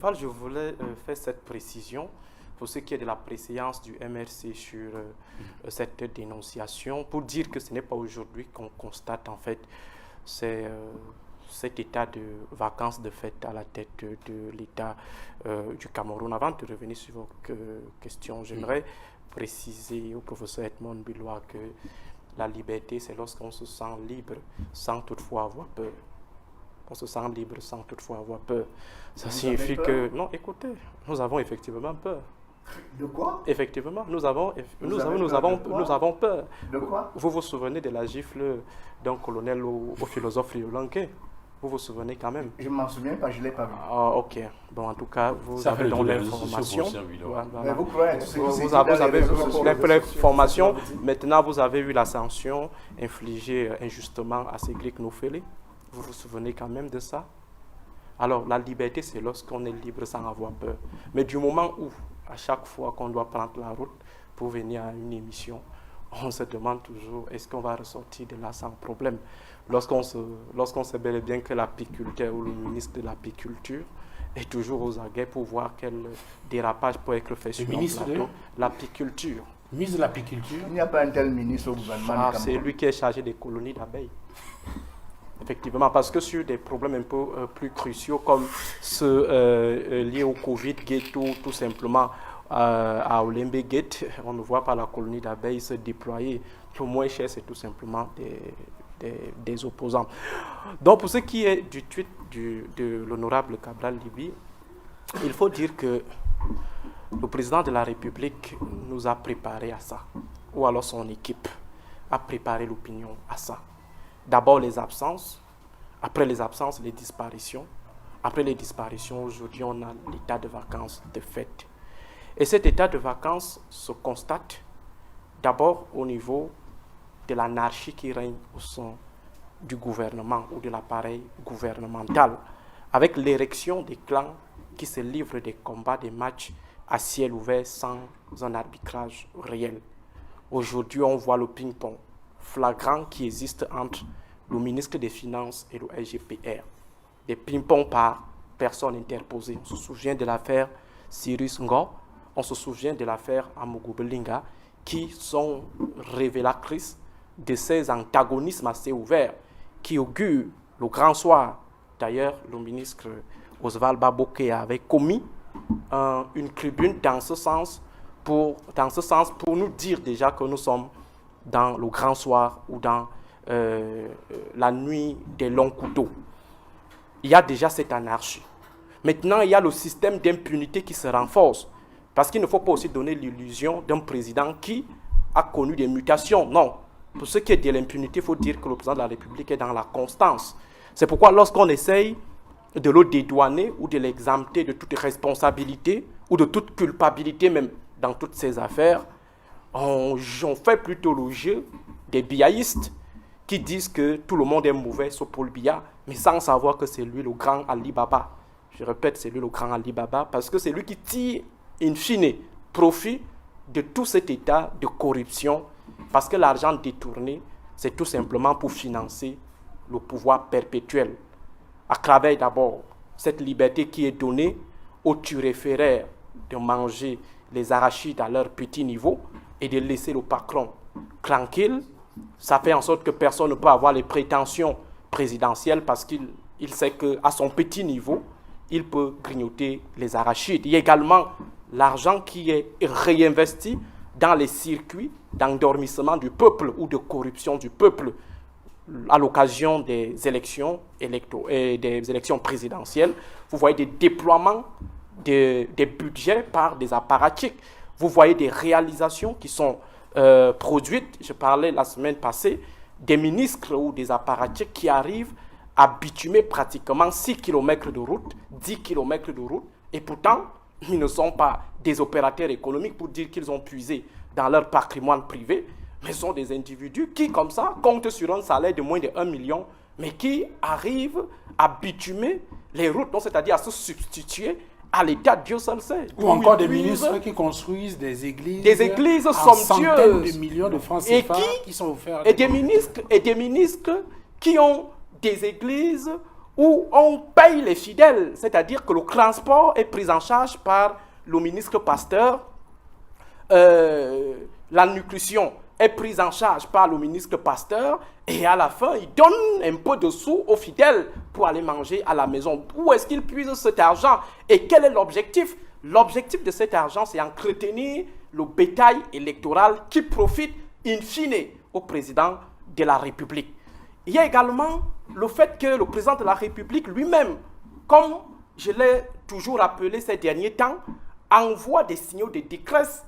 Je voulais faire cette précision pour ce qui est de la préséance du MRC sur cette dénonciation, pour dire que ce n'est pas aujourd'hui qu'on constate en fait cet état de vacances de fait à la tête de l'État du Cameroun. Avant de revenir sur vos questions, j'aimerais préciser au professeur Edmond Billois que la liberté, c'est lorsqu'on se sent libre sans toutefois avoir peur. On se sent libre sans toutefois avoir peur. Ça signifie que... Non, écoutez, nous avons effectivement peur. De quoi? Effectivement, nous avons peur. De quoi? Vous vous souvenez de la gifle d'un colonel au philosophe sri-lankais? Vous vous souvenez quand même? Je ne m'en souviens pas, je ne l'ai pas vu. Ah, ok. Bon, en tout cas, vous avez donc l'information. Mais vous croyez vous avez l'information. Maintenant, vous avez eu la sanction infligée injustement à Ségric Nofélé. Vous vous souvenez quand même de ça? Alors, la liberté, c'est lorsqu'on est libre sans avoir peur. Mais du moment où, à chaque fois qu'on doit prendre la route pour venir à une émission, on se demande toujours, est-ce qu'on va ressortir de là sans problème? Lorsqu'on sait bel et bien que l'apiculteur ou le ministre de l'apiculture est toujours aux aguets pour voir quel dérapage peut être fait sur le plateau. L'apiculture. Ministre de l'apiculture? Il n'y a pas un tel ministre au gouvernement. C'est lui qui est chargé des colonies d'abeilles. Effectivement, parce que sur des problèmes un peu plus cruciaux comme ceux liés au Covid, tout simplement à Olembe Gate, on ne voit pas la colonie d'abeilles se déployer. Le moins cher, c'est tout simplement des opposants. Donc, pour ce qui est du tweet de l'honorable Cabral Libye, il faut dire que le président de la République nous a préparé à ça, ou alors son équipe a préparé l'opinion à ça. D'abord les absences, après les absences, les disparitions. Après les disparitions, aujourd'hui, on a l'état de vacances de fête. Et cet état de vacances se constate d'abord au niveau de l'anarchie qui règne au sein du gouvernement ou de l'appareil gouvernemental, avec l'érection des clans qui se livrent des combats, des matchs à ciel ouvert sans un arbitrage réel. Aujourd'hui, on voit le ping-pong flagrant qui existe entre le ministre des Finances et le SGPR. Des ping-pong par personne interposée. On se souvient de l'affaire Cyrus Ngor, on se souvient de l'affaire Amougou Belinga, qui sont révélatrices de ces antagonismes assez ouverts qui augurent le grand soir. D'ailleurs, le ministre Oswald Baboké avait commis une tribune dans ce sens pour nous dire déjà que nous sommes dans le grand soir ou dans la nuit des longs couteaux. Il y a déjà cette anarchie. Maintenant, il y a le système d'impunité qui se renforce. Parce qu'il ne faut pas aussi donner l'illusion d'un président qui a connu des mutations. Non. Pour ce qui est de l'impunité, il faut dire que le président de la République est dans la constance. C'est pourquoi lorsqu'on essaye de le dédouaner ou de l'exempter de toute responsabilité ou de toute culpabilité même dans toutes ces affaires, on fait plutôt le jeu des biaïstes qui disent que tout le monde est mauvais sauf Paul Biya, mais sans savoir que c'est lui le grand Ali Baba. Je répète, c'est lui le grand Ali Baba parce que c'est lui qui tire, in fine, profit de tout cet état de corruption parce que l'argent détourné, c'est tout simplement pour financer le pouvoir perpétuel. À travers d'abord cette liberté qui est donnée aux turéféraires de manger les arachides à leur petit niveau et de laisser le patron tranquille, ça fait en sorte que personne ne peut avoir les prétentions présidentielles parce qu'il sait qu'à son petit niveau, il peut grignoter les arachides. Il y a également l'argent qui est réinvesti dans les circuits d'endormissement du peuple ou de corruption du peuple à l'occasion des élections présidentielles. Vous voyez des déploiements des budgets par des apparatchiks. Vous voyez des réalisations qui sont produites. Je parlais la semaine passée des ministres ou des apparatchiks qui arrivent à bitumer pratiquement 6 km de route, 10 km de route, et pourtant, ils ne sont pas des opérateurs économiques pour dire qu'ils ont puisé dans leur patrimoine privé, mais sont des individus qui, comme ça, comptent sur un salaire de moins de 1 million, mais qui arrivent à bitumer les routes, c'est-à-dire à se substituer à l'État, Dieu seul sait. Ou encore des ministres qui construisent des églises somptueuses, centaines de millions de francs CFA qui sont offerts. Et des ministres qui ont des églises où on paye les fidèles, c'est-à-dire que le transport est pris en charge par le ministre Pasteur, la nutrition est prise en charge par le ministre Pasteur, et à la fin, il donne un peu de sous aux fidèles pour aller manger à la maison. Où est-ce qu'il puise cet argent et quel est l'objectif? L'objectif de cet argent, c'est entretenir le bétail électoral qui profite in fine au président de la République. Il y a également le fait que le président de la République lui-même, comme je l'ai toujours rappelé ces derniers temps, envoie des signaux de détresse.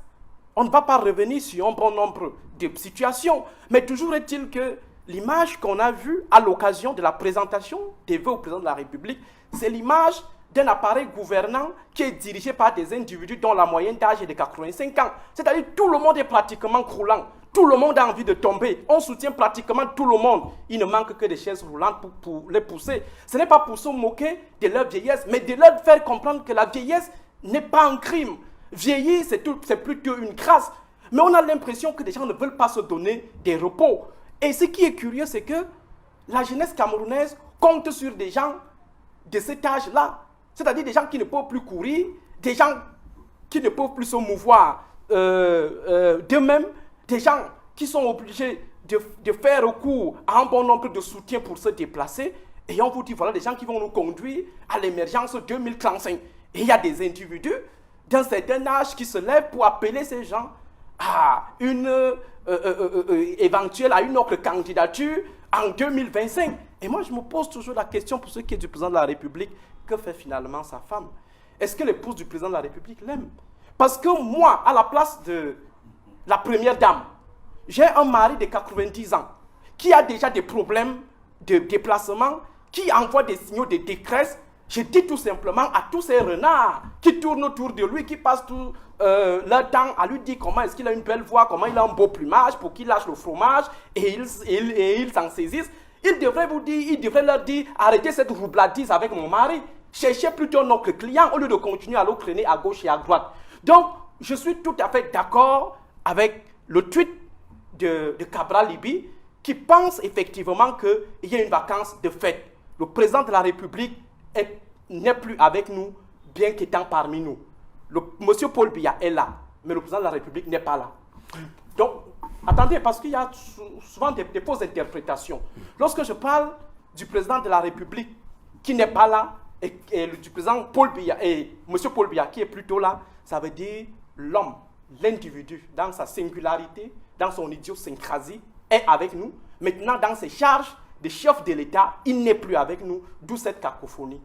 On ne va pas revenir sur un bon nombre de situations, mais toujours est-il que l'image qu'on a vue à l'occasion de la présentation des vœux au président de la République, c'est l'image d'un appareil gouvernant qui est dirigé par des individus dont la moyenne d'âge est de 85 ans. C'est-à-dire tout le monde est pratiquement croulant. Tout le monde a envie de tomber. On soutient pratiquement tout le monde. Il ne manque que des chaises roulantes pour les pousser. Ce n'est pas pour se moquer de leur vieillesse, mais de leur faire comprendre que la vieillesse n'est pas un crime. Vieillir, c'est plutôt une grâce. Mais on a l'impression que les gens ne veulent pas se donner des repos. Et ce qui est curieux, c'est que la jeunesse camerounaise compte sur des gens de cet âge-là. C'est-à-dire des gens qui ne peuvent plus courir, des gens qui ne peuvent plus se mouvoir d'eux-mêmes, des gens qui sont obligés de faire recours à un bon nombre de soutiens pour se déplacer. Et on vous dit, voilà des gens qui vont nous conduire à l'émergence 2035. Et il y a des individus d'un certain âge qui se lèvent pour appeler ces gens à une éventuelle, à une autre candidature en 2025. Et moi, je me pose toujours la question pour ce qui est du président de la République, que fait finalement sa femme? Est-ce que l'épouse du président de la République l'aime? Parce que moi, à la place de la première dame, j'ai un mari de 90 ans qui a déjà des problèmes de déplacement, qui envoie des signaux de détresse. Je dis tout simplement à tous ces renards qui tournent autour de lui, qui passent tout leur temps à lui dire comment est-ce qu'il a une belle voix, comment il a un beau plumage, pour qu'il lâche le fromage et ils s'en saisissent. Il devrait leur dire, arrêtez cette roubladise avec mon mari. Cherchez plutôt notre client au lieu de continuer à le traîner à gauche et à droite. Donc, je suis tout à fait d'accord avec le tweet de Cabral Libi qui pense effectivement qu'il y a une vacance de fait. Le président de la République n'est plus avec nous, bien qu'étant parmi nous. Monsieur Paul Biya est là, mais le président de la République n'est pas là. Donc, attendez, parce qu'il y a souvent des fausses interprétations. Lorsque je parle du président de la République qui n'est pas là, et du président Paul Biya, et monsieur Paul Biya qui est plutôt là, ça veut dire l'homme, l'individu, dans sa singularité, dans son idiosyncrasie, est avec nous. Maintenant, dans ses charges de chef de l'État, il n'est plus avec nous, d'où cette cacophonie.